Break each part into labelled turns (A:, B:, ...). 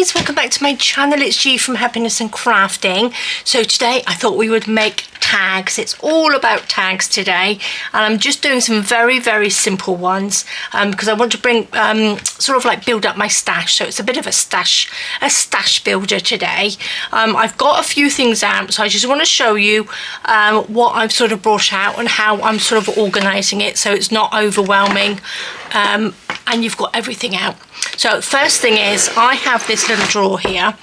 A: freebies, welcome back to my channel. It's G from Happiness and Crafting. So today I thought we would make tags. It's all about tags today, and I'm just doing some very simple ones because I want to bring sort of like build up my stash. So it's a bit of a stash builder today. I've got a few things out, so I just want to show you what I've sort of brought out and how I'm sort of organizing it so it's not overwhelming and you've got everything out. So first thing is, I have this little drawer here.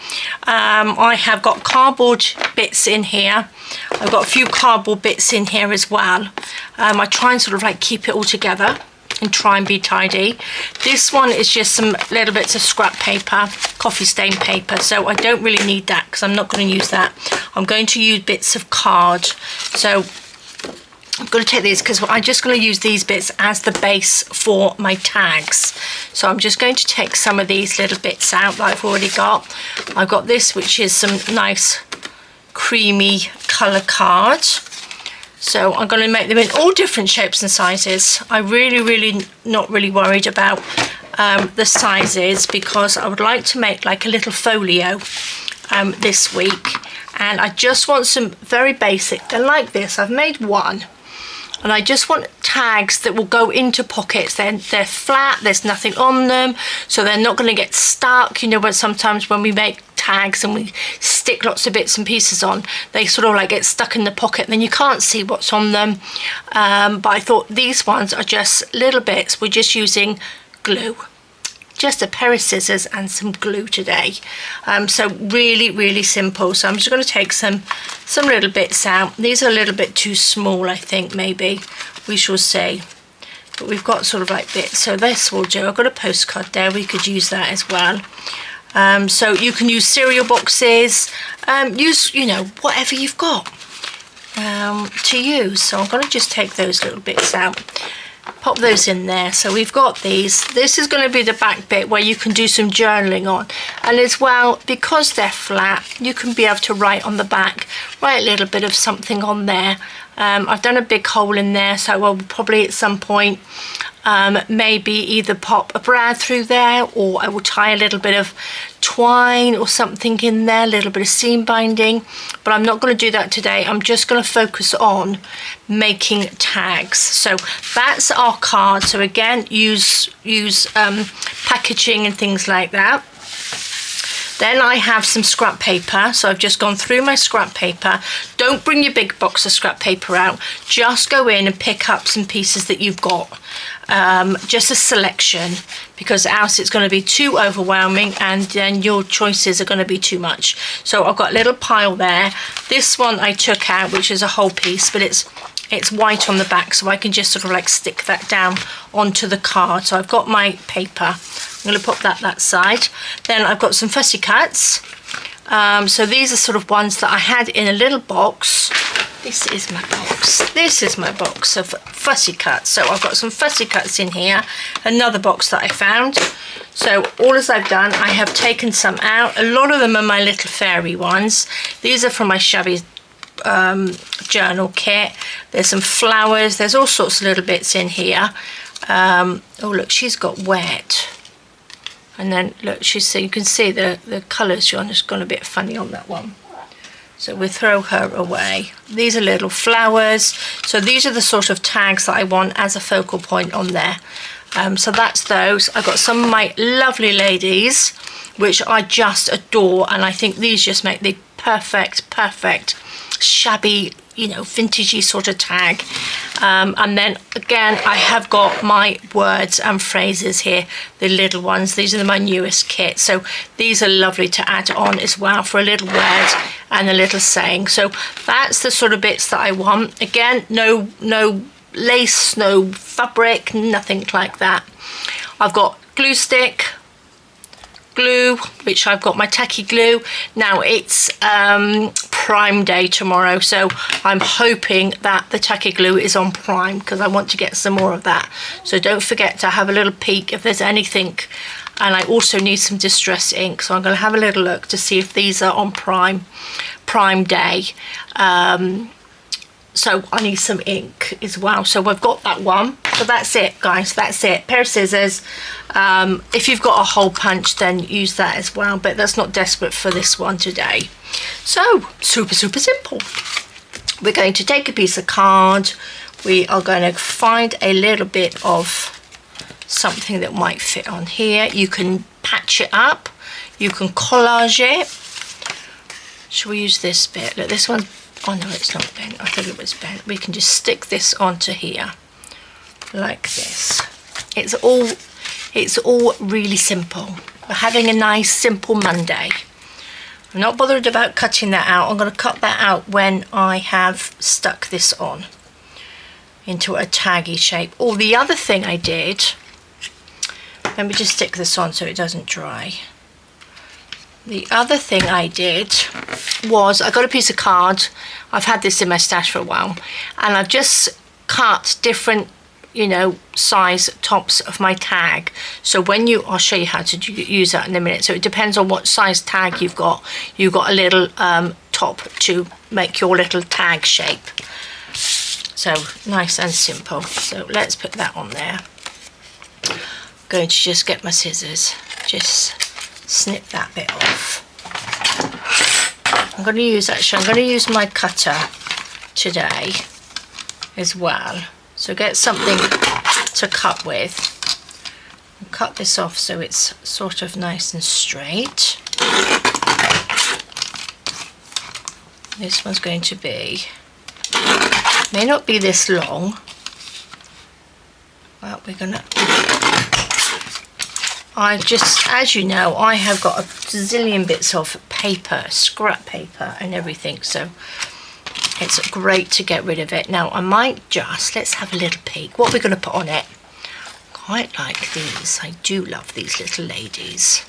A: I have got cardboard bits in here. I've got a few cardboard bits in here as well. I try and sort of like keep it all together and try and be tidy. This one is just some little bits of scrap paper, coffee stain paper, so I don't really need that because I'm not going to use that. I'm going to use bits of card. So I'm going to take these because I'm just going to use these bits as the base for my tags. So I'm just going to take some of these little bits out that I've already got. I've got this, which is some nice creamy colour card. So I'm going to make them in all different shapes and sizes. I'm really not really worried about the sizes because I would like to make like a little folio this week. And I just want some very basic, they're like this. I've made one. And I just want tags that will go into pockets. They're flat, there's nothing on them, so they're not going to get stuck. You know, when sometimes when we make tags and we stick lots of bits and pieces on, they sort of like get stuck in the pocket and then you can't see what's on them. But I thought these ones are just little bits. We're just using glue. Just a pair of scissors and some glue today. So really simple. So I'm just going to take some little bits out. These are a little bit too small, I think, maybe. We shall see. But we've got sort of like bits. So this will do. I've got a postcard there. We could use that as well. So you can use cereal boxes. Use, you know, whatever you've got to use. So I'm going to just take those little bits out. Pop those in there. So we've got these. This is going to be the back bit where you can do some journaling on, and as well, because they're flat, you can be able to write on the back, write a little bit of something on there. I've done a big hole in there, so I'll probably at some point maybe either pop a brad through there, or I will tie a little bit of twine or something in there, a little bit of seam binding, but I'm not going to do that today. I'm just going to focus on making tags. So that's our card. So again, use packaging and things like that. Then I have some scrap paper, so I've just gone through my scrap paper. Don't bring your big box of scrap paper out. Just go in and pick up some pieces that you've got. Just a selection, because else it's going to be too overwhelming and then your choices are going to be too much. So I've got a little pile there. This one I took out, which is a whole piece, but it's white on the back, so I can just sort of like stick that down onto the card. So I've got my paper. I'm going to put that side. Then I've got some Fussy Cuts. So these are sort of ones that I had in a little box. This is my box. This is my box of Fussy Cuts. So I've got some Fussy Cuts in here. Another box that I found. So all as I've done, I have taken some out. A lot of them are my little fairy ones. These are from my Shabby journal kit. There's some flowers. There's all sorts of little bits in here. Oh look, she's got wet. And then look, so you can see the colours just gone a bit funny on that one. So we'll throw her away. These are little flowers. So these are the sort of tags that I want as a focal point on there. So that's those. I've got some of my lovely ladies, which I just adore. And I think these just make the perfect shabby, you know, vintagey sort of tag. And then again, I have got my words and phrases here, the little ones. These are my newest kit, so these are lovely to add on as well for a little word and a little saying. So that's the sort of bits that I want. Again, no lace, no fabric, nothing like that. I've got glue stick, glue, which I've got my tacky glue. Now it's Prime Day tomorrow, so I'm hoping that the tacky glue is on Prime because I want to get some more of that. So don't forget to have a little peek if there's anything. And I also need some distress ink, so I'm going to have a little look to see if these are on Prime Day. So I need some ink as well. So we've got that one. So that's it, guys. That's it. Pair of scissors. If you've got a hole punch, then use that as well. But that's not desperate for this one today. So super, super simple. We're going to take a piece of card. We are going to find a little bit of something that might fit on here. You can patch it up. You can collage it. Shall we use this bit? Look, this one. Oh no, it's not bent. I thought it was bent. We can just stick this onto here like this. It's all really simple. We're having a nice simple Monday. I'm not bothered about cutting that out. I'm going to cut that out when I have stuck this on into a taggy shape. Or the other thing I did, let me just stick this on so it doesn't dry. The other thing I did was I got a piece of card. I've had this in my stash for a while, and I've just cut different, you know, size tops of my tag. So when I'll show you how to use that in a minute. So it depends on what size tag you've got. You've got a little top to make your little tag shape. So nice and simple. So let's put that on there. I'm going to just get my scissors, just snip that bit off. I'm going to use my cutter today as well. So get something to cut with. And cut this off so it's sort of nice and straight. This one's going to be, may not be this long, but we're gonna, as you know, I have got a zillion bits of paper, scrap paper and everything, so it's great to get rid of it. Now I might just, let's have a little peek. What we're going to put on it, quite like these. I do love these little ladies.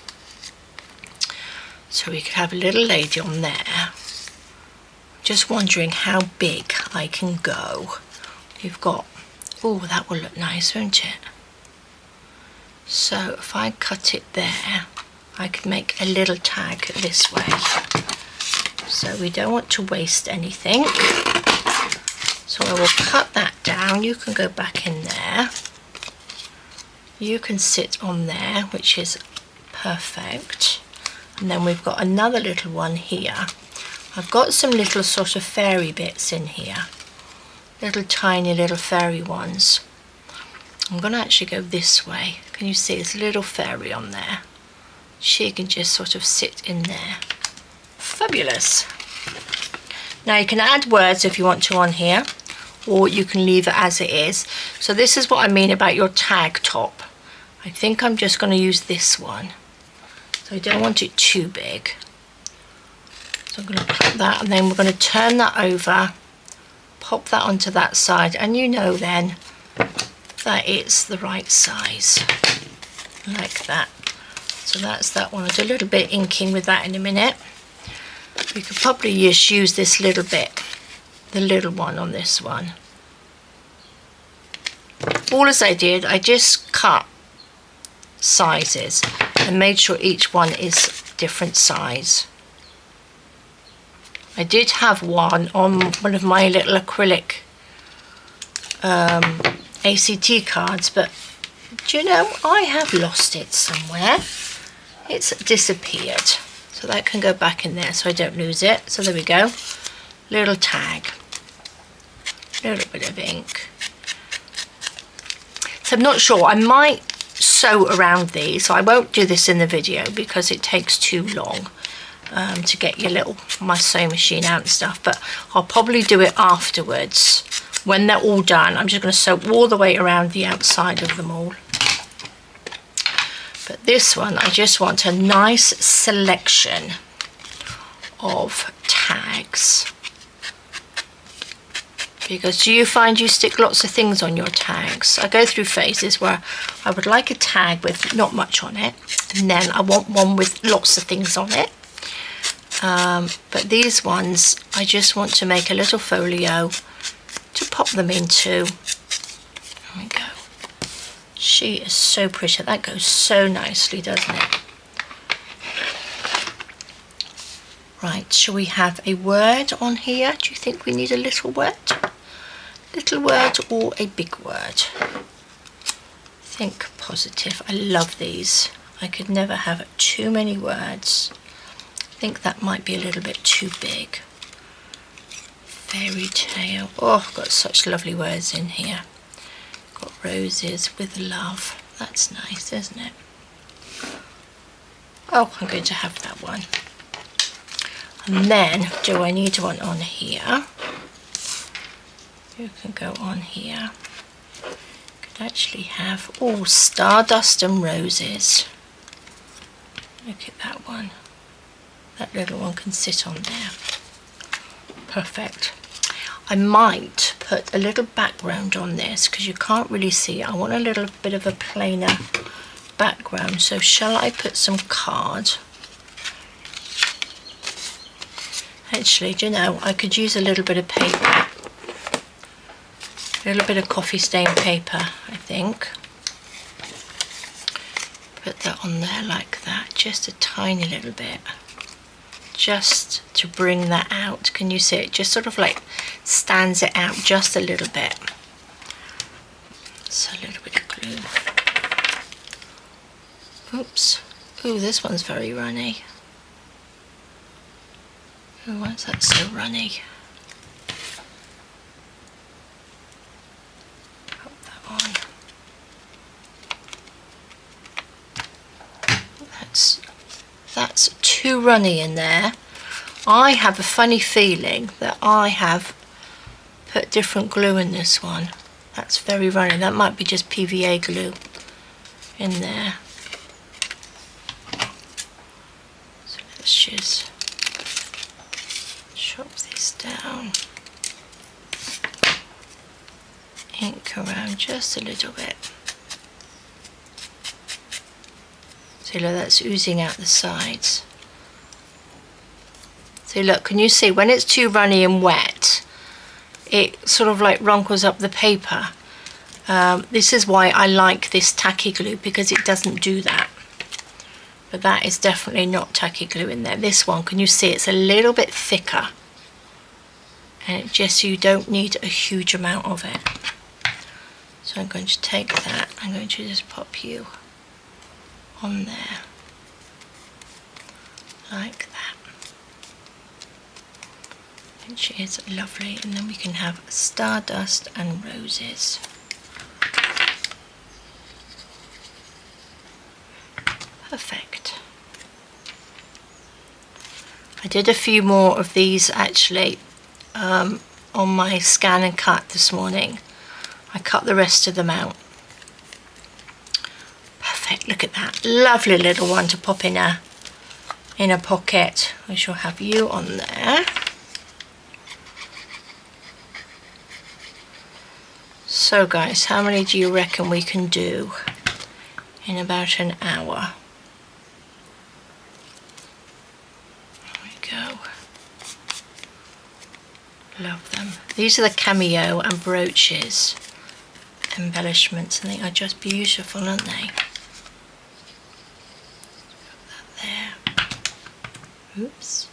A: So we could have a little lady on there. Just wondering how big I can go. We've got, oh, that will look nice, won't it? So if I cut it there, I could make a little tag this way. So we don't want to waste anything. So I will cut that down. You can go back in there. You can sit on there, which is perfect. And then we've got another little one here. I've got some little sort of fairy bits in here. Little tiny little fairy ones. I'm going to actually go this way. Can you see there's a little fairy on there? She can just sort of sit in there. Fabulous. Now you can add words if you want to on here, or you can leave it as it is. So this is what I mean about your tag top. I think I'm just going to use this one. So I don't want it too big. So I'm going to put that, and then we're going to turn that over, pop that onto that side, and you know then that it's the right size, like that. So that's that one. I'll do a little bit inking with that in a minute. We could probably just use this little bit, the little one on this one. All as I did, I just cut sizes and made sure each one is different size. I did have one on one of my little acrylic ACT cards, but do you know, I have lost it somewhere. It's disappeared. So that can go back in there so I don't lose it. So there we go. Little tag. Little bit of ink. So I'm not sure. I might sew around these. So I won't do this in the video because it takes too long to get your my sewing machine out and stuff. But I'll probably do it afterwards. When they're all done, I'm just going to sew all the way around the outside of them all. But this one, I just want a nice selection of tags. Because do you find you stick lots of things on your tags? I go through phases where I would like a tag with not much on it, and then I want one with lots of things on it. But these ones, I just want to make a little folio to pop them into. There we go. She is so pretty. That goes so nicely, doesn't it? Right, shall we have a word on here? Do you think we need a little word? little word or a big word? Think positive. I love these. I could never have too many words. I think that might be a little bit too big. Fairy tale. Oh, I've got such lovely words in here. Got roses with love. That's nice, isn't it? Oh, I'm going to have that one. And then, do I need one on here? You can go on here. Could actually have, oh, stardust and roses. Look at that one. That little one can sit on there. Perfect. I might put a little background on this because you can't really see. I want a little bit of a plainer background. So shall I put some card? Actually, do you know, I could use a little bit of paper. A little bit of coffee stain paper, I think. Put that on there like that, just a tiny little bit. Just to bring that out. Can you see it? Just sort of like stands it out just a little bit. So a little bit of glue. Oops. Ooh, this one's very runny. Oh, why is that so runny? Put that on. That's too runny in there. I have a funny feeling that I have put different glue in this one. That's very runny. That might be just PVA glue in there. So let's just chop this down. Ink around just a little bit. See, look, that's oozing out the sides. See, look, can you see when it's too runny and wet, it sort of like wrinkles up the paper. This is why I like this tacky glue, because it doesn't do that. But that is definitely not tacky glue in there. This one, can you see it's a little bit thicker? And it just, you don't need a huge amount of it. So I'm going to take that, I'm going to just pop you on there like that, which is lovely. And then we can have stardust and roses. Perfect. I did a few more of these actually on my scan and cut this morning. I cut the rest of them out. Perfect, look at that. Lovely little one to pop in a pocket. I shall have you on there. So guys, how many do you reckon we can do in about an hour? There we go. Love them. These are the Cameo and Brooches embellishments, and they are just beautiful, aren't they? Put that there. Oops.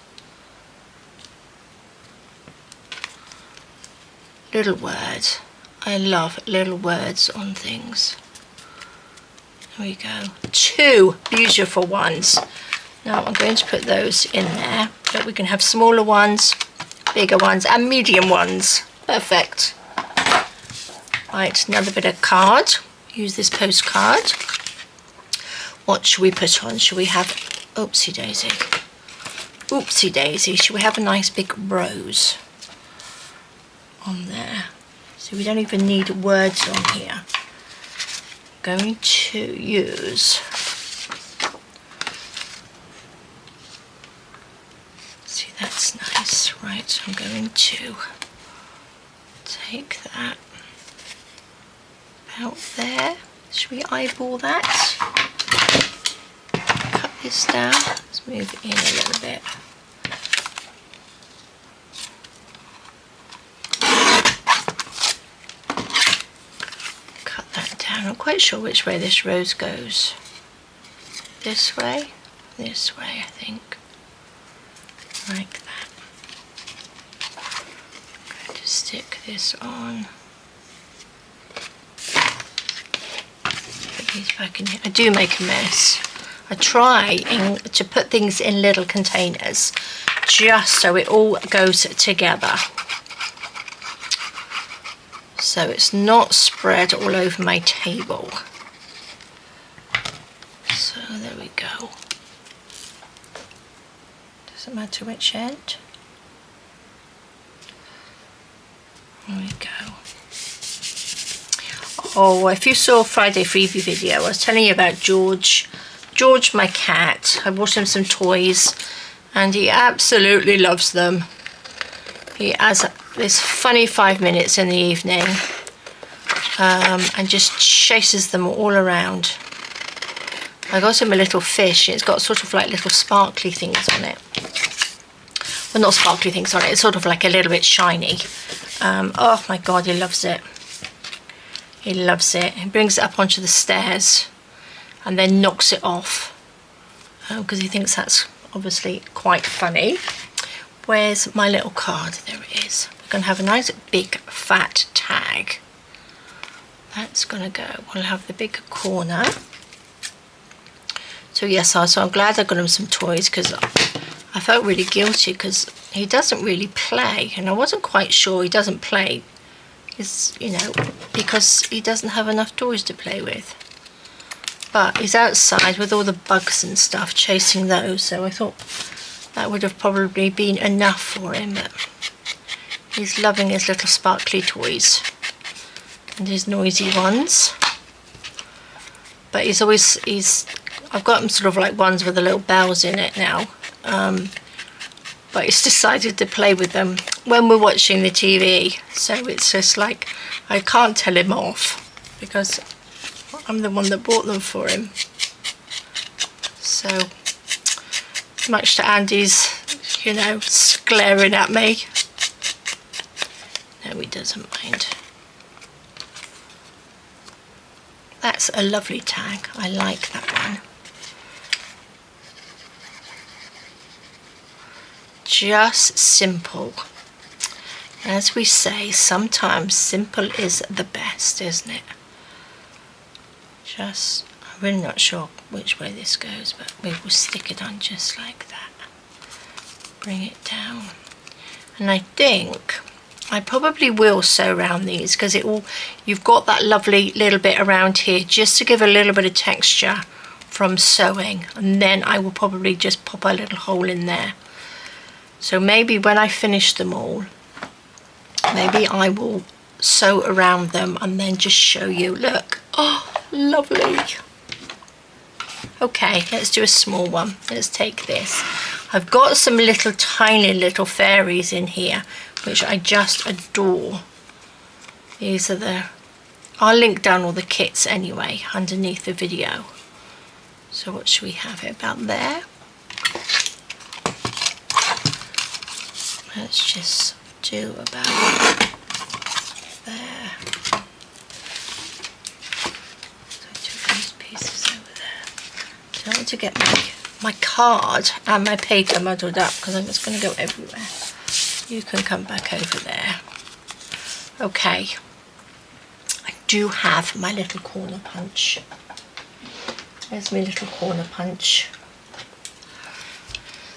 A: Little words. I love little words on things. There we go. 2 beautiful ones. Now I'm going to put those in there, but we can have smaller ones, bigger ones, and medium ones. Perfect. Right, another bit of card. Use this postcard. What should we put on? Should we have, oopsie daisy. Oopsie daisy. Should we have a nice big rose on there? So we don't even need words on here. I'm going to use, see, that's nice. Right, I'm going to take that out there. Should we eyeball that? Cut this down. Let's move it in a little bit. Cut that down. I'm not quite sure which way this rose goes. This way? This way, I think. Like that. I'm going to stick this on these back in here. I do make a mess. I try to put things in little containers just so it all goes together, so it's not spread all over my table. So there we go. Doesn't matter which end. There we go. Oh, if you saw Friday Freebie video, I was telling you about George. George, my cat. I bought him some toys and he absolutely loves them. He has this funny 5 minutes in the evening and just chases them all around. I got him a little fish. It's got sort of like little sparkly things on it. Well, not sparkly things on it. It's sort of like a little bit shiny. Oh my God, he loves it. He loves it. He brings it up onto the stairs and then knocks it off because he thinks that's obviously quite funny. Where's my little card? There it is. We're going to have a nice big fat tag. That's going to go. We'll have the big corner. So yes, so I'm glad I got him some toys because I felt really guilty because he doesn't really play, and I wasn't quite sure he doesn't play is, you know, because he doesn't have enough toys to play with. But he's outside with all the bugs and stuff, chasing those, so I thought that would have probably been enough for him. But he's loving his little sparkly toys and his noisy ones. But I've got him sort of like ones with the little bells in it now. But he's decided to play with them when we're watching the TV, so it's just like I can't tell him off because I'm the one that bought them for him. So much to Andy's, you know, glaring at me. No, he doesn't mind. That's a lovely tag. I like that one. Just simple. As we say, sometimes simple is the best, isn't it? Just, I'm really not sure which way this goes, but we will stick it on just like that. Bring it down. And I think I probably will sew around these because it will, you've got that lovely little bit around here just to give a little bit of texture from sewing, and then I will probably just pop a little hole in there. So maybe when I finish them all, maybe I will sew around them and then just show you. Look, oh, lovely. Okay, let's do a small one. Let's take this. I've got some little tiny little fairies in here, which I just adore. These are the, I'll link down all the kits anyway underneath the video. So what should we have it about there? Let's just do about there. So I took these pieces over there. I don't want to get my card and my paper muddled up because I'm just going to go everywhere. You can come back over there. Okay. I do have my little corner punch. There's my little corner punch.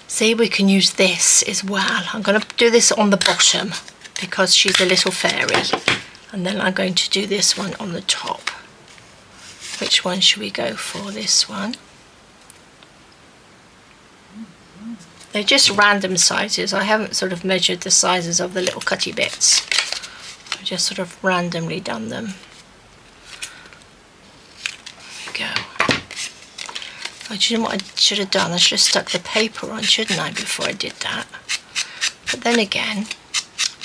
A: See, we can use this as well. I'm going to do this on the bottom because she's a little fairy. And then I'm going to do this one on the top. Which one should we go for? This one. They're just random sizes. I haven't sort of measured the sizes of the little cutty bits. I've just sort of randomly done them. There we go. Oh, do you know what I should have done? I should have stuck the paper on, shouldn't I, before I did that? But then again,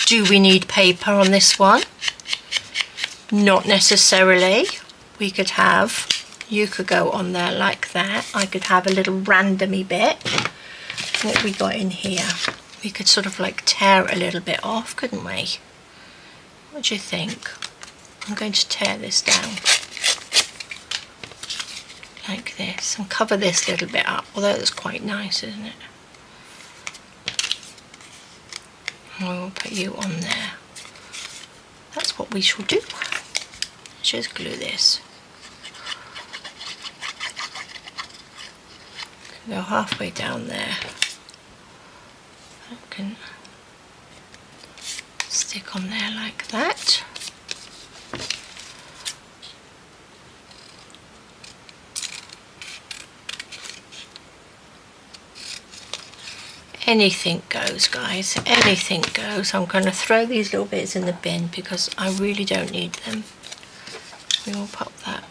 A: do we need paper on this one? Not necessarily. We could have, you could go on there like that. I could have a little randomy bit. What have we got in here? We could sort of like tear a little bit off, couldn't we? What do you think? I'm going to tear this down. Like this, and cover this little bit up, although that's quite nice, isn't it? And we'll put you on there. That's what we shall do. Let's just glue this. Go halfway down there. I can stick on there like that. Anything goes, guys, anything goes. I'm going to throw these little bits in the bin because I really don't need them. We will pop that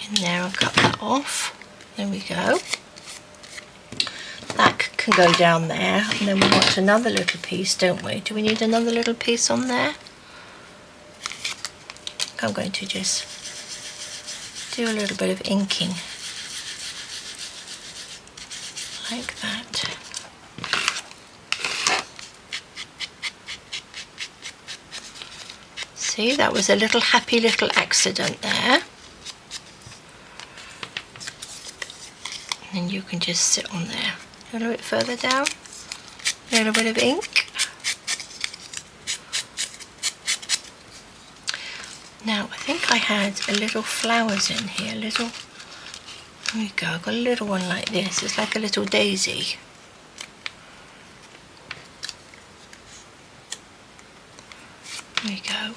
A: in there and cut that off. There we go. That can go down there, and then we want another little piece, don't we? Do we need another little piece on there? I'm going to just do a little bit of inking like that. See, that was a little happy little accident there. And then you can just sit on there. A little bit further down. A little bit of ink. Now, I think I had a little flowers in here. Little. There we go. I've got a little one like this. It's like a little daisy. There we go.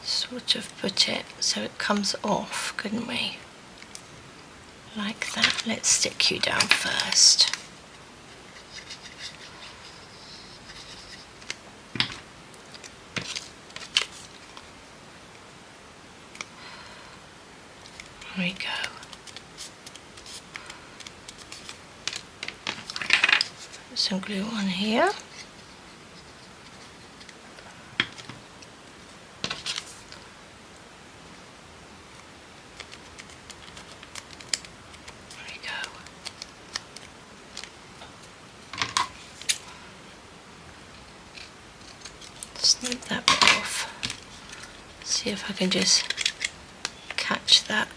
A: Sort of put it so it comes off, couldn't we? Like that. Let's stick you down first. There we go. Put some glue on here. Snip that bit off. See if I can just catch that.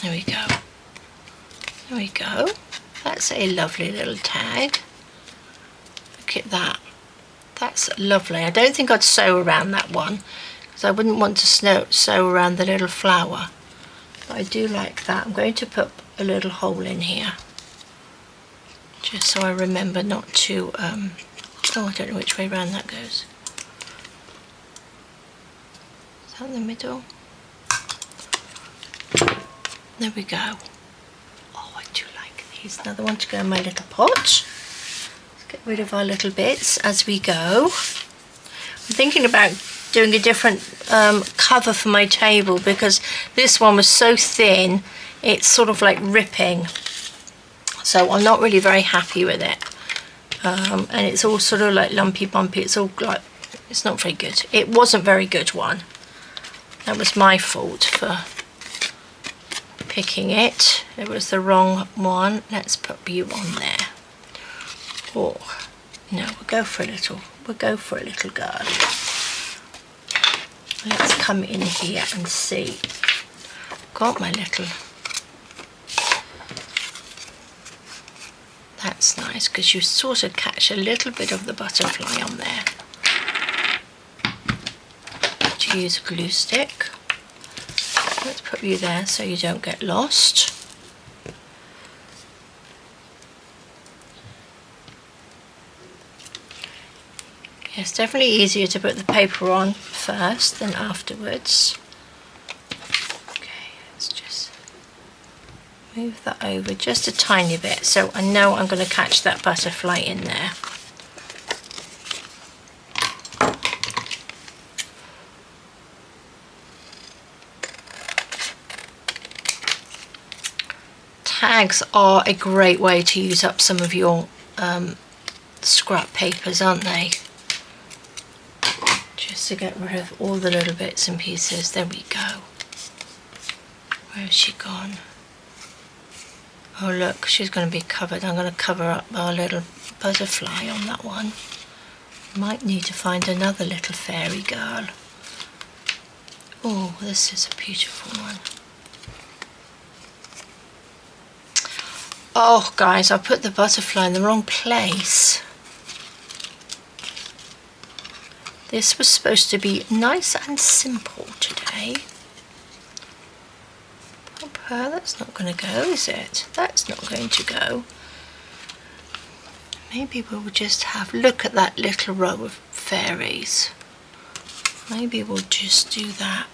A: There we go. There we go. That's a lovely little tag. Look at that. That's lovely. I don't think I'd sew around that one because I wouldn't want to sew around the little flower. But I do like that. I'm going to put a little hole in here just so I remember not to oh, I don't know which way around that goes. In the middle. There we go. Oh, I do like these. Another one to go in my little pot. Let's get rid of our little bits as we go. I'm thinking about doing a different cover for my table because this one was so thin it's sort of like ripping, so I'm not really very happy with it. And it's all sort of like lumpy bumpy. It's all like, it's not very good. It wasn't very good one. That was my fault for picking it. It was the wrong one. Let's put you on there. Oh, no, we'll go for a little girl. Let's come in here and see. Got my little. That's nice because you sort of catch a little bit of the butterfly on there. Use a glue stick. Let's put you there so you don't get lost. Yeah, it's definitely easier to put the paper on first than afterwards. Okay, let's just move that over just a tiny bit so I know I'm going to catch that butterfly in there. Tags are a great way to use up some of your scrap papers, aren't they? Just to get rid of all the little bits and pieces. There we go. Where has she gone? Oh look, she's going to be covered. I'm going to cover up our little butterfly on that one. Might need to find another little fairy girl. Oh, this is a beautiful one. Oh guys, I put the butterfly in the wrong place. This was supposed to be nice and simple today. That's not going to go, is it? That's not going to go. Maybe we'll just look at that little row of fairies. Maybe we'll just do that.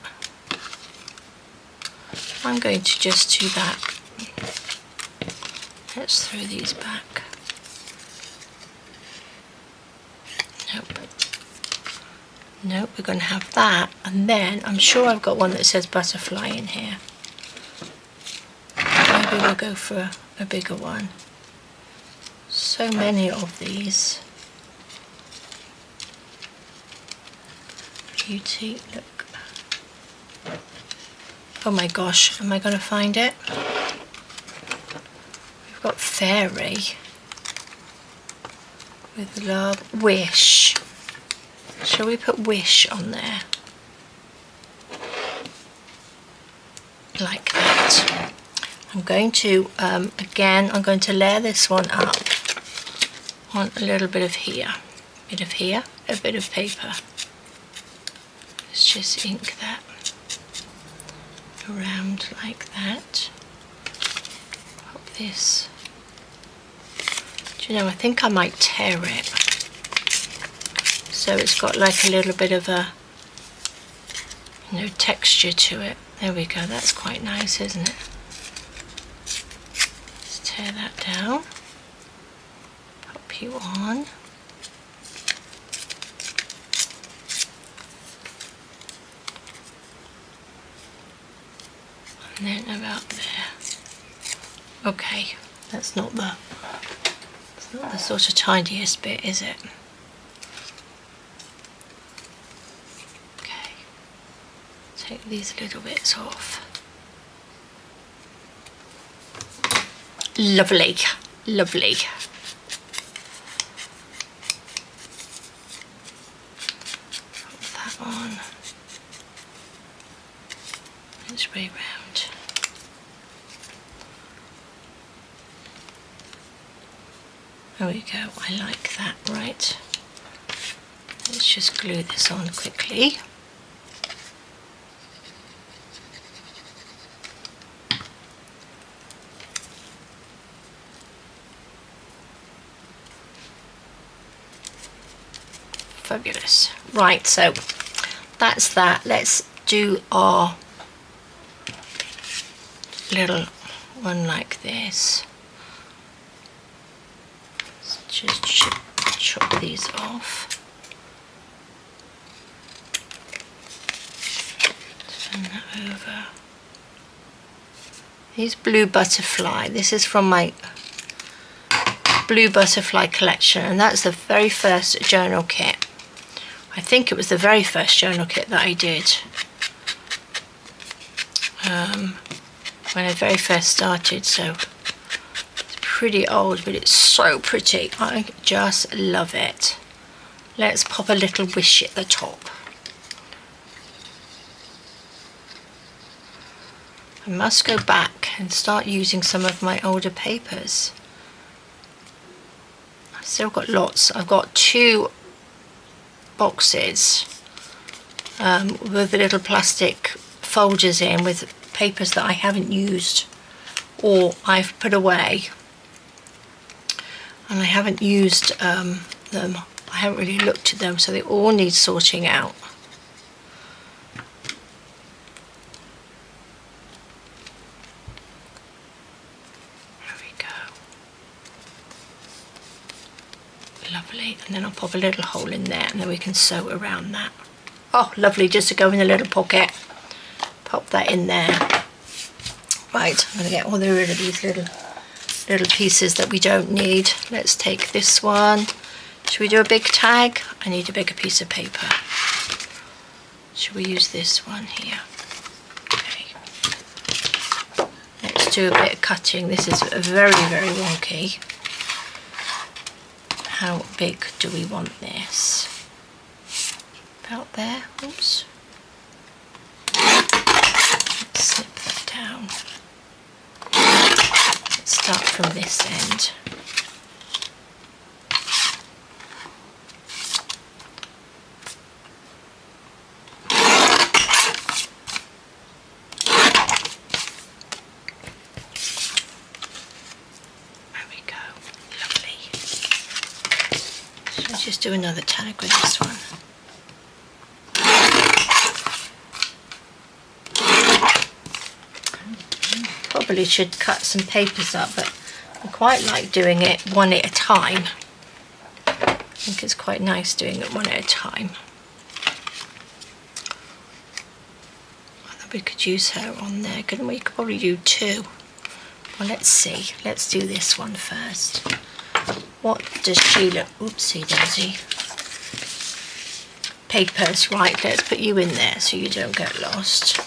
A: I'm going to just do that. Let's throw these back. Nope. Nope, we're going to have that, and then I'm sure I've got one that says butterfly in here. Maybe we'll go for a bigger one. So many of these. Beauty, look. Oh my gosh, am I going to find it? We've got fairy with love, wish. Shall we put wish on there? Like that. I'm going to, again, I'm going to layer this one up on a little bit of here, a bit of paper. Let's just ink that around like that. Pop this. Do you know, I think I might tear it. So it's got like a little bit of a, you know, texture to it. There we go, that's quite nice, isn't it? Let's tear that down. Pop you on. And then about there. Okay, that's not the sort of tidiest bit, is it? Okay, take these little bits off. Lovely, lovely. Put that on. This way round. There we go, I like that, right. Let's just glue this on quickly. Fabulous. Right, so that's that. Let's do our little one like this. Just chop these off. Turn that over. Here's Blue Butterfly. This is from my Blue Butterfly collection, and that's the very first journal kit. I think it was the very first journal kit that I did when I very first started, so pretty old, but it's so pretty. I just love it. Let's pop a little wish at the top. I must go back and start using some of my older papers. I've still got lots. I've got 2 boxes with the little plastic folders in with papers that I haven't used or I've put away. And I haven't used them. I haven't really looked at them, so they all need sorting out. There we go. Lovely. And then I'll pop a little hole in there, and then we can sew around that. Oh, lovely, just to go in a little pocket. Pop that in there. Right, I'm going to get all rid of these little pieces that we don't need. Let's take this one. Should we do a big tag? I need a bigger piece of paper. Should we use this one here? Okay. Let's do a bit of cutting. This is very, very wonky. How big do we want this? About there. Oops. Let's snip that down. Start from this end. Let's just do another tag with this one. Probably should cut some papers up, but I quite like doing it one at a time. I think it's quite nice doing it one at a time. I thought we could use her on there, couldn't we? We could probably do two. Well, let's see. Let's do this one first. What does she look? Oopsie daisy. Papers, right, let's put you in there so you don't get lost.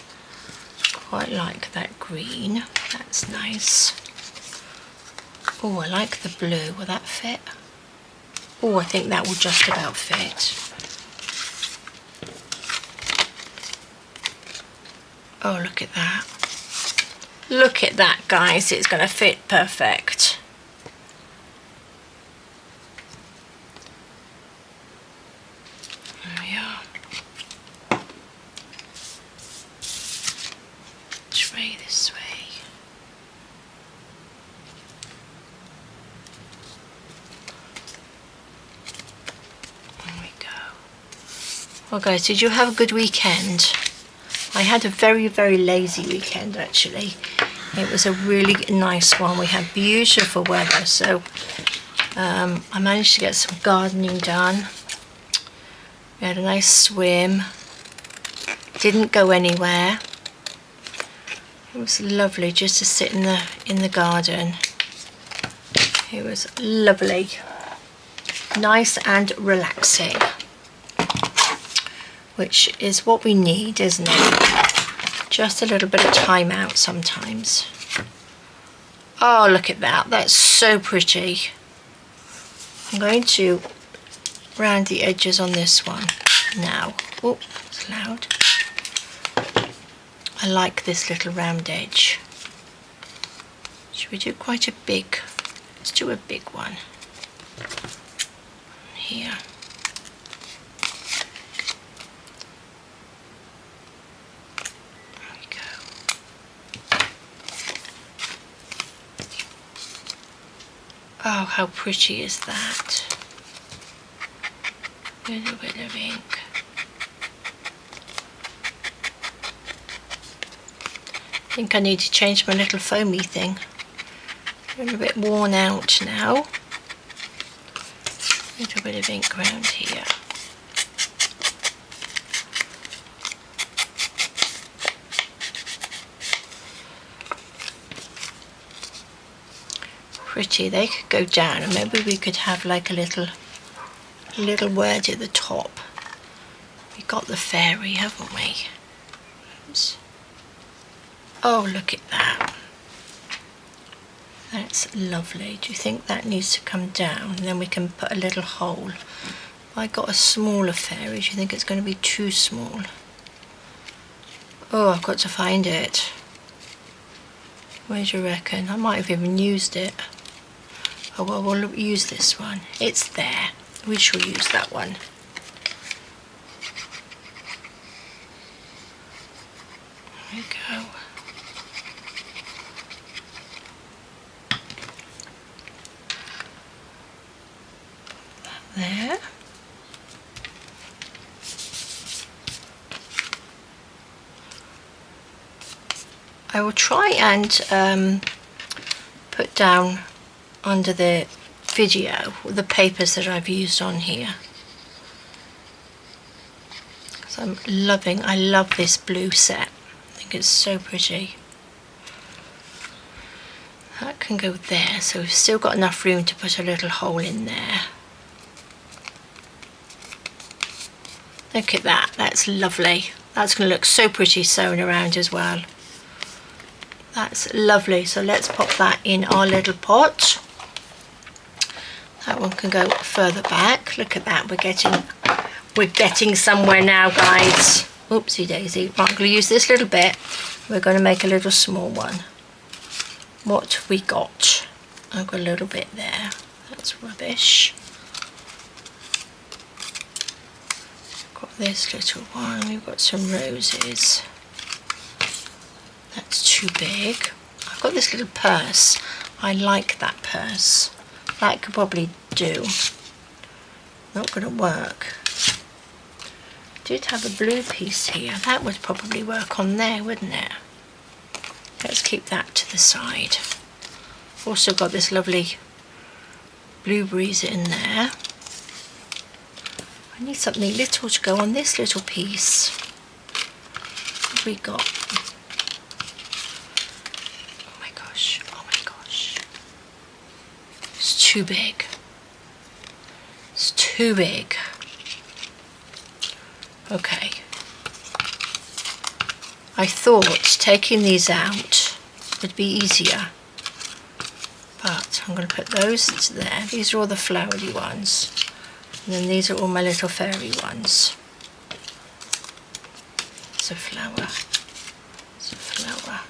A: Quite like that green, that's nice. Oh, I like the blue, will that fit? Oh, I think that will just about fit. Oh, look at that. Look at that, guys, it's going to fit perfect. There we are. Tray this way. There we go. Well, guys, did you have a good weekend? I had a very, very lazy weekend, actually. It was a really nice one. We had beautiful weather, so I managed to get some gardening done. We had a nice swim. Didn't go anywhere. It was lovely just to sit in the garden. It was lovely. Nice and relaxing. Which is what we need, isn't it? Just a little bit of time out sometimes. Oh, look at that. That's so pretty. I'm going to round the edges on this one now. Oh, it's loud. I like this little round edge. Should we do quite a big? Let's do a big one. Here. Oh, how pretty is that? A little bit of ink. I think I need to change my little foamy thing. A little bit worn out now. A little bit of ink around here. Pretty, they could go down, and maybe we could have like a little word at the top. We got the fairy, haven't we? Oops. Oh, look at that. That's lovely. Do you think that needs to come down? And then we can put a little hole. I got a smaller fairy. Do you think it's going to be too small? Oh, I've got to find it. Where do you reckon? I might have even used it. Oh, well, we'll use this one. It's there. We shall use that one. There we go. That there. I will try and put down under the video the papers that I've used on here, because I love this blue set. I think it's so pretty. That can go there, so we've still got enough room to put a little hole in there. Look at that, that's lovely. That's going to look so pretty sewn around as well. That's lovely. So let's pop that in our little pot. That one can go further back. Look at that. We're getting somewhere now, guys. Oopsie daisy. Right, I'm going to use this little bit. We're going to make a little small one. What have we got? I've got a little bit there. That's rubbish. Got this little one. We've got some roses. That's too big. I've got this little purse. I like that purse. That could probably do. not going to work. Did have a blue piece here. That would probably work on there, wouldn't it? Let's keep that to the side. Also got this lovely blueberries in there. I need something little to go on this little piece. What have we got? Oh my gosh, oh my gosh. It's too big. It's too big. Okay. I thought taking these out would be easier, but I'm going to put those there. These are all the flowery ones, and then these are all my little fairy ones. It's a flower, it's a flower.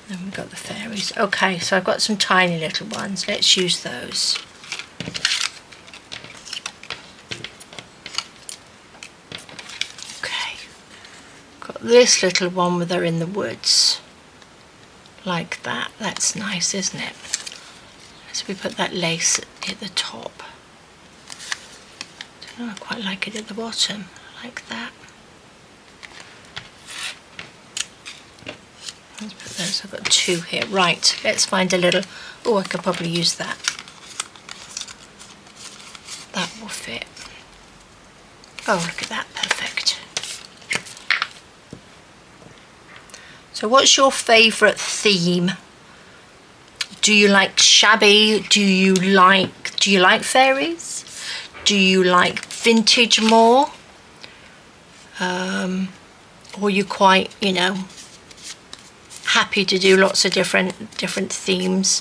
A: Then we've got the fairies. Okay, so I've got some tiny little ones. Let's use those. This little one where they're in the woods, like that. That's nice, isn't it? So we put that lace at the top. I don't know, I quite like it at the bottom, like that. Let's put those. I've got two here. Right, let's find a little. Oh, I could probably use that. That will fit. Oh, look at that, perfect. So what's your favourite theme? Do you like shabby? Do you like fairies? Do you like vintage more? Or you quite, you know, happy to do lots of different themes?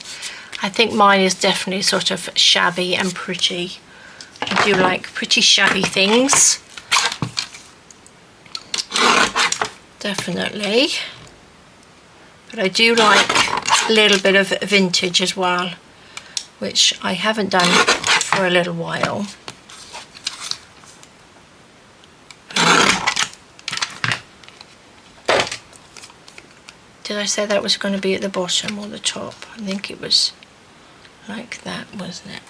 A: I think mine is definitely sort of shabby and pretty. I do like pretty shabby things. Definitely. But I do like a little bit of vintage as well, which I haven't done for a little while. Did I say that was going to be at the bottom or the top? I think it was like that, wasn't it?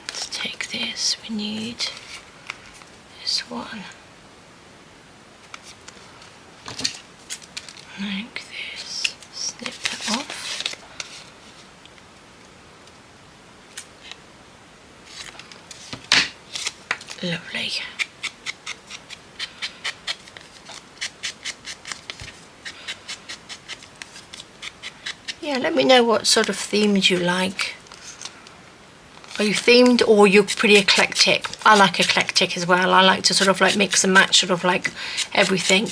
A: Let's take this. We need this one. Like this. Snip that off. Lovely. Yeah, let me know what sort of themes you like. Are you themed or you're pretty eclectic? I like eclectic as well. I like to sort of like mix and match sort of like everything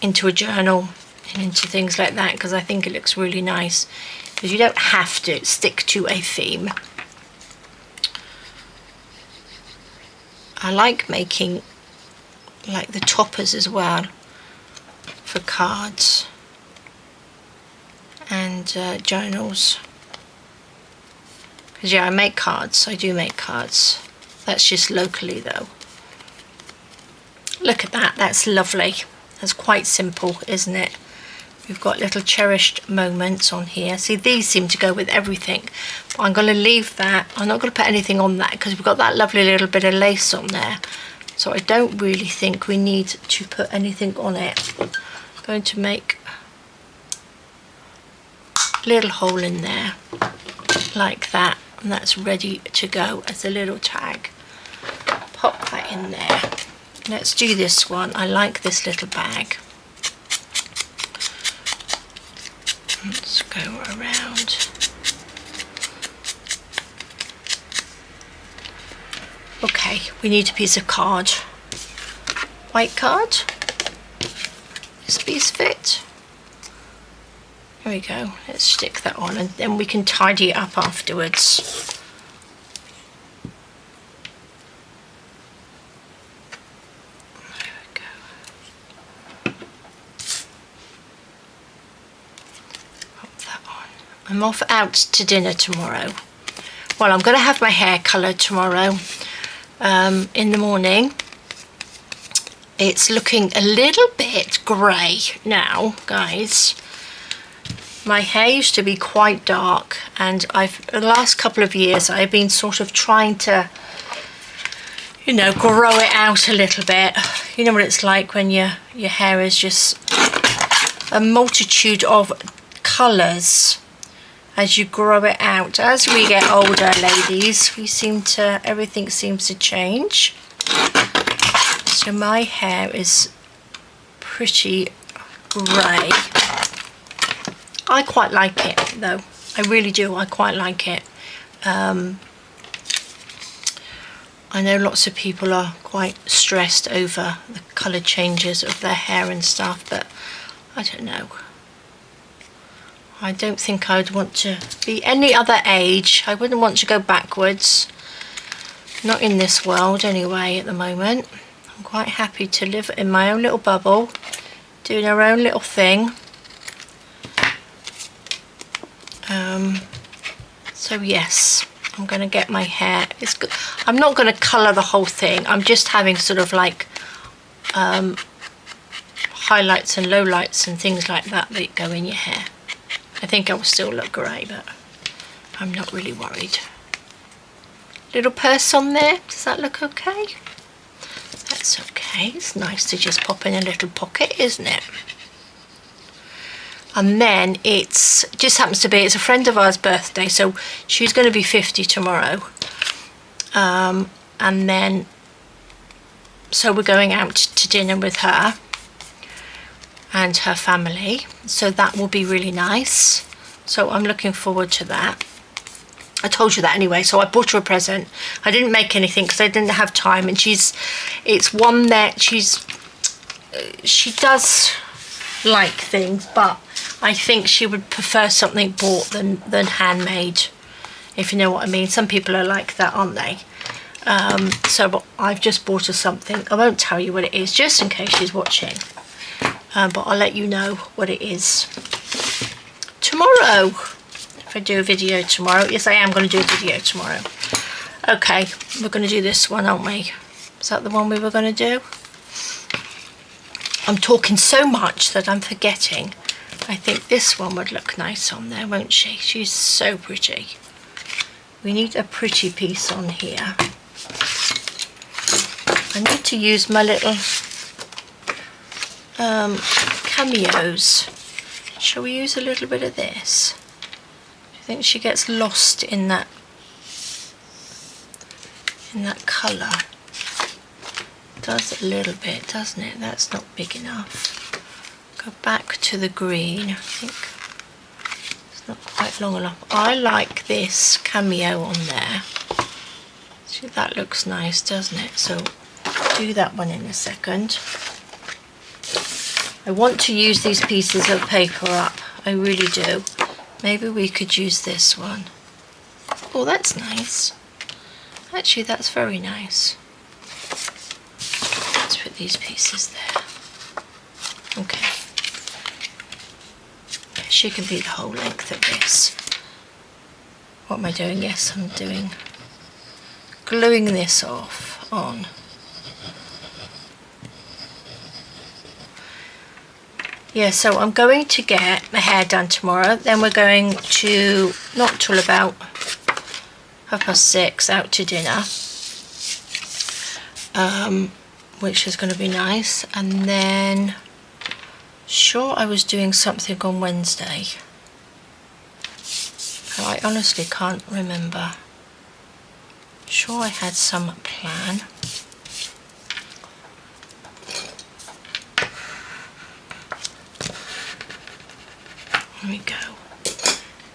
A: into a journal and into things like that, because I think it looks really nice, because you don't have to stick to a theme. I like making like the toppers as well for cards and journals, because yeah, I make cards. I do make cards. That's just locally though. Look at that, that's lovely. That's quite simple, isn't it? We've got little cherished moments on here. See, these seem to go with everything, but I'm going to leave that. I'm not going to put anything on that because we've got that lovely little bit of lace on there, so I don't really think we need to put anything on it. I'm going to make a little hole in there like that, and that's ready to go as a little tag. Pop that in there. Let's do this one. I like this little bag. Let's go around. Okay, we need a piece of card. White card. This piece fit. There we go. Let's stick that on and then we can tidy it up afterwards. I'm off out to dinner tomorrow. Well, I'm going to have my hair coloured tomorrow in the morning. It's looking a little bit grey now, guys. My hair used to be quite dark, and the last couple of years I've been sort of trying to, you know, grow it out a little bit. You know what it's like when your hair is just a multitude of colours as you grow it out. As we get older, ladies, everything seems to change. So my hair is pretty grey. I quite like it though. I really do. I quite like it. I know lots of people are quite stressed over the colour changes of their hair and stuff, but I don't know. I don't think I'd want to be any other age. I wouldn't want to go backwards. Not in this world anyway at the moment. I'm quite happy to live in my own little bubble, doing our own little thing. So yes, I'm going to get my hair. It's good. I'm not going to colour the whole thing. I'm just having sort of like highlights and lowlights and things like that that go in your hair. I think I will still look grey, but I'm not really worried. Little purse on there. Does that look okay? That's okay. It's nice to just pop in a little pocket, isn't it? And then it's just happens to be, it's a friend of ours' birthday, so she's going to be 50 tomorrow. And then, so we're going out to dinner with her and her family. So that will be really nice. So I'm looking forward to that. I told you that anyway, so I bought her a present. I didn't make anything because I didn't have time, and it's one that she does like things, but I think she would prefer something bought than handmade, if you know what I mean. Some people are like that, aren't they? So I've just bought her something. I won't tell you what it is, just in case she's watching. But I'll let you know what it is tomorrow. If I do a video tomorrow. Yes, I am going to do a video tomorrow. Okay, we're going to do this one, aren't we? Is that the one we were going to do? I'm talking so much that I'm forgetting. I think this one would look nice on there, won't she? She's so pretty. We need a pretty piece on here. I need to use my little Cameos. Shall we use a little bit of this? I think she gets lost in that colour. Does a little bit, doesn't it? That's not big enough. Go back to the green. I think it's not quite long enough. I like this cameo on there. See, that looks nice, doesn't it? So I'll do that one in a second. I want to use these pieces of paper up. I really do. Maybe we could use this one. Oh, that's nice. Actually, that's very nice. Let's put these pieces there. Okay. She can be the whole length of this. What am I doing? Yes, I'm doing gluing this on. Yeah, so I'm going to get my hair done tomorrow. Then we're going to, not till about 6:30, out to dinner. Which is going to be nice. And then, sure, I was doing something on Wednesday. I honestly can't remember. Sure, I had some plan. There we go.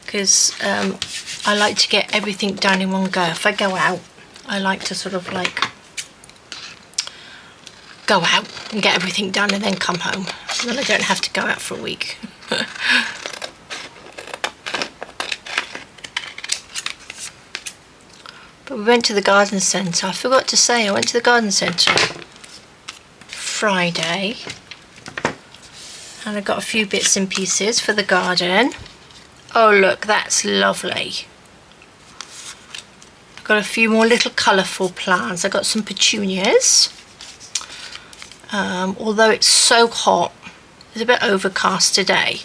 A: Because I like to get everything done in one go. If I go out, I like to sort of like go out and get everything done and then come home. So then I don't have to go out for a week. But we went to the garden centre. I forgot to say, I went to the garden centre Friday. And I got a few bits and pieces for the garden. Oh look, that's lovely. I've got a few more little colourful plants. I got some petunias. Although it's so hot, it's a bit overcast today,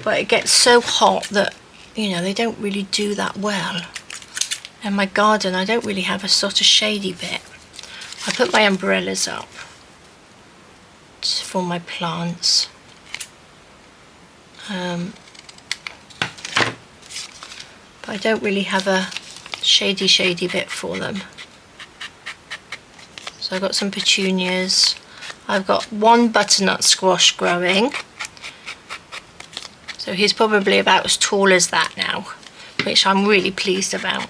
A: but it gets so hot that, you know, they don't really do that well. In my garden I don't really have a sort of shady bit. I put my umbrellas up for my plants. But I don't really have a shady bit for them. So I've got some petunias. I've got one butternut squash growing. So he's probably about as tall as that now, which I'm really pleased about.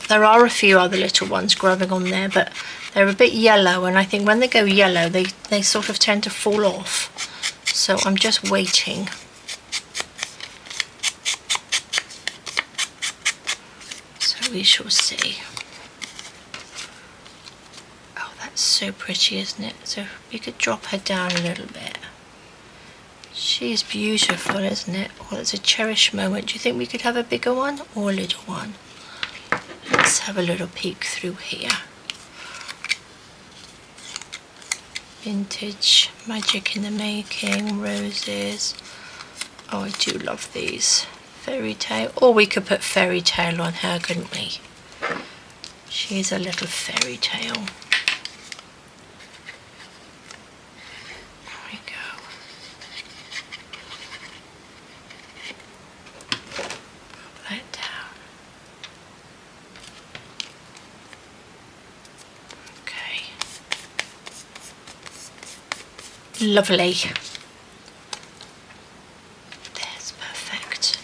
A: There are a few other little ones growing on there, but they're a bit yellow, and I think when they go yellow they sort of tend to fall off. So I'm just waiting. So we shall see. Oh, that's so pretty, isn't it? So we could drop her down a little bit. She's beautiful, isn't it? Well, it's a cherished moment. Do you think we could have a bigger one or a little one? Let's have a little peek through here. Vintage, magic in the making, roses. Oh, I do love these. Fairy tale. Or we could put fairy tale on her, couldn't we? She's a little fairy tale. There we go. Put that down. Okay. Lovely. That's perfect.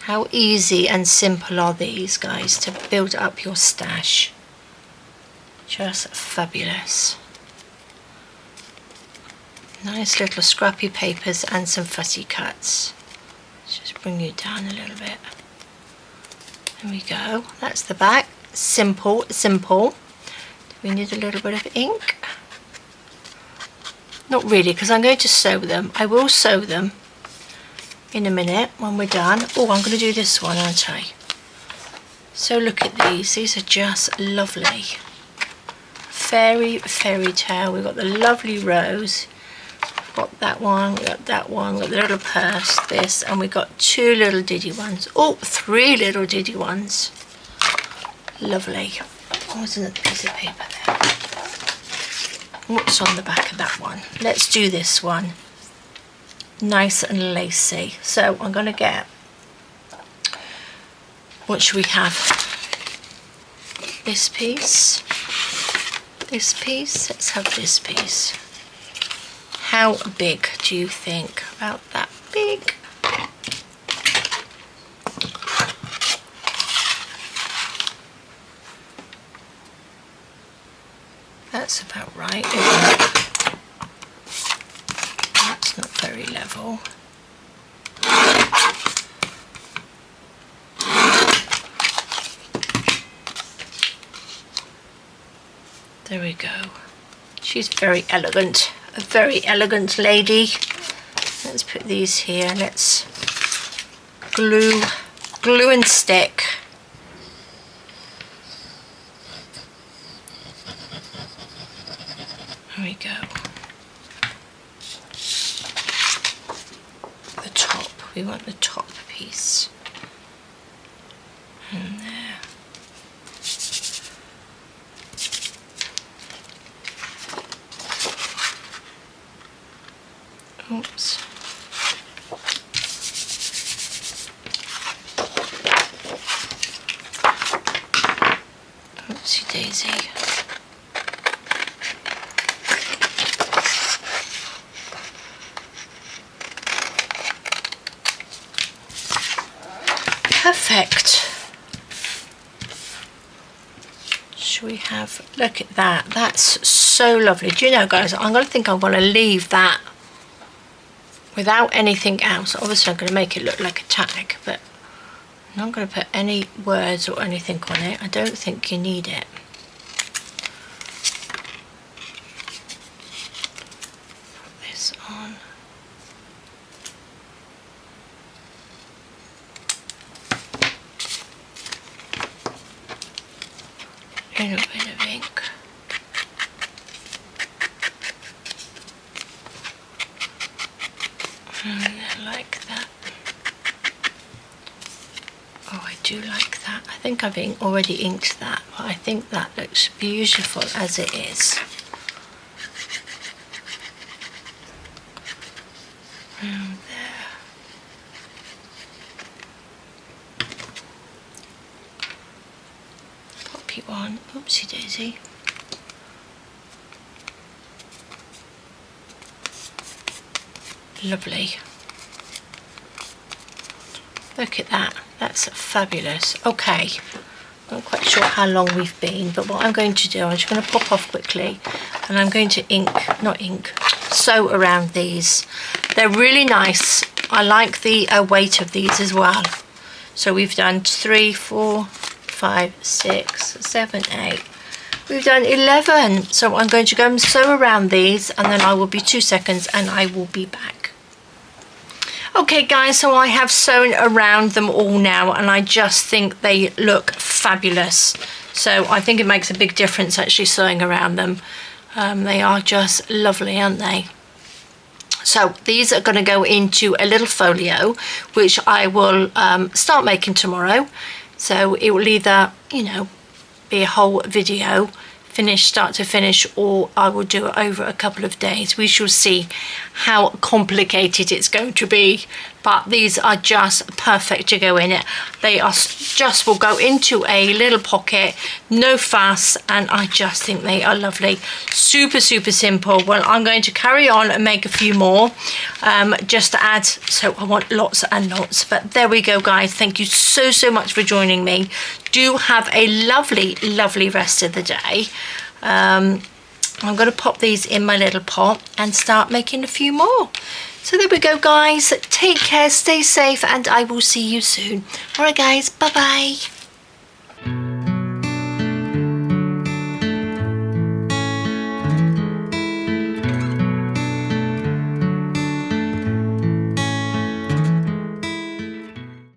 A: How easy and simple are these, guys, to build up your stash. Just fabulous. Nice little scrappy papers and some fussy cuts. Let's just bring you down a little bit. There we go. That's the back. Simple, simple. We need a little bit of ink. Not really, because I'm going to sew them. I will sew them in a minute when we're done. Oh, I'm going to do this one, aren't I? So look at these. These are just lovely. Fairy tale. We've got the lovely rose. We've got that one. We've got that one. We've got the little purse, this, and we've got two little diddy ones. Oh, three little diddy ones. Lovely. Oh, there's another piece of paper there. What's on the back of that one? Let's do this one. Nice and lacy. So I'm going to get, what should we have? This piece. This piece. Let's have this piece. How big do you think? About that big? That's about right, isn't it? That's not very level. There we go. She's very elegant, a very elegant lady. Let's put these here. Let's glue and stick. There we go. The top, we want the top piece. And there. Oops. Oopsie daisy. Perfect. Shall we have, look at that, that's so lovely. Do you know, guys, I'm going to leave that without anything else. Obviously I'm going to make it look like a tag, but I'm not going to put any words or anything on it. I don't think you need it. Put this on. A little bit of ink. Like that. Oh, I do like that. I think I've already inked that, but I think that looks beautiful as it is. Around there. Pop you on. Oopsie daisy. Lovely. Look at that. That's fabulous. Okay. I'm not quite sure how long we've been, but what I'm going to do, I'm just going to pop off quickly, and I'm going to sew around these. They're really nice. I like the weight of these as well. So we've done 3, 4, 5, 6, 7, 8. We've done 11. So I'm going to go and sew around these, and then I will be 2 seconds and I will be back. Okay guys, so I have sewn around them all now, and I just think they look fabulous. So I think it makes a big difference actually sewing around them. They are just lovely, aren't they? So these are going to go into a little folio, which I will start making tomorrow. So it will either, you know, be a whole video, start to finish, or I will do it over a couple of days. We shall see how complicated it's going to be, but these are just perfect to go in it. They are just will go into a little pocket, no fuss, and I just think they are lovely. Super simple. Well, I'm going to carry on and make a few more just to add, so I want lots and lots. But there we go guys, thank you so much for joining me. Do have a lovely rest of the day. I'm going to pop these in my little pot and start making a few more. So there we go guys, take care, stay safe, and I will see you soon. Alright guys, bye bye.